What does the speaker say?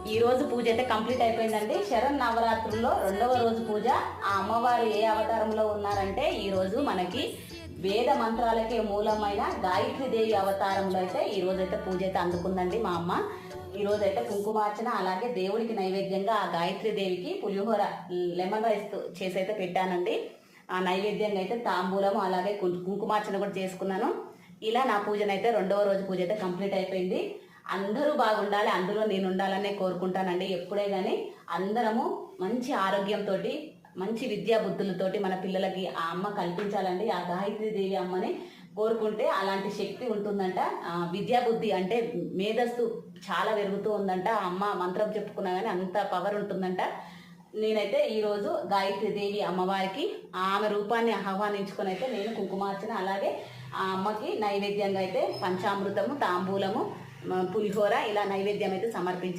ఈ రోజు పూజ అయితే కంప్లీట్ అయిపోయిందండి. శరణ్ నవరాత్రుల్లో రెండవ రోజు పూజ. ఆ అమ్మవారు ఏ అవతారంలో ఉన్నారంటే ఈ రోజు మనకి వేద మంత్రాలకే మూలమైన గాయత్రీదేవి అవతారంలో అయితే ఈ రోజు అయితే పూజ అయితే అందుకుందండి మా అమ్మ. ఈ రోజు అయితే కుంకుమార్చన, అలాగే దేవుడికి నైవేద్యంగా ఆ గాయత్రీదేవికి పులిహోర లెమన్ రైస్ చేసి అయితే పెట్టానండి. ఆ నైవేద్యంగా అయితే తాంబూలము అలాగే కుంకుమార్చన కూడా చేసుకున్నాను. ఇలా నా పూజనైతే రెండవ రోజు పూజ అయితే కంప్లీట్ అయిపోయింది. అందరూ బాగుండాలి, అందులో నేను ఉండాలనే కోరుకుంటానండి. ఎప్పుడే కానీ అందరము మంచి ఆరోగ్యంతో, మంచి విద్యా బుద్ధులతోటి మన పిల్లలకి ఆ అమ్మ కల్పించాలండి. ఆ గాయత్రీదేవి అమ్మని కోరుకుంటే అలాంటి శక్తి ఉంటుందంట. విద్యా బుద్ధి అంటే మేధస్సు చాలా పెరుగుతూ ఉందంట. ఆ అమ్మ మంత్రం చెప్పుకున్నా కానీ అంత పవర్ ఉంటుందంట. నేనైతే ఈరోజు గాయత్రీదేవి అమ్మవారికి ఆమె రూపాన్ని ఆహ్వానించుకొని అయితే నేను కుంకుమార్చన అలాగే ఆ అమ్మకి నైవేద్యంగా అయితే పంచామృతము, తాంబూలము, పులిహోర ఇలా నైవేద్యం అయితే సమర్పించాను.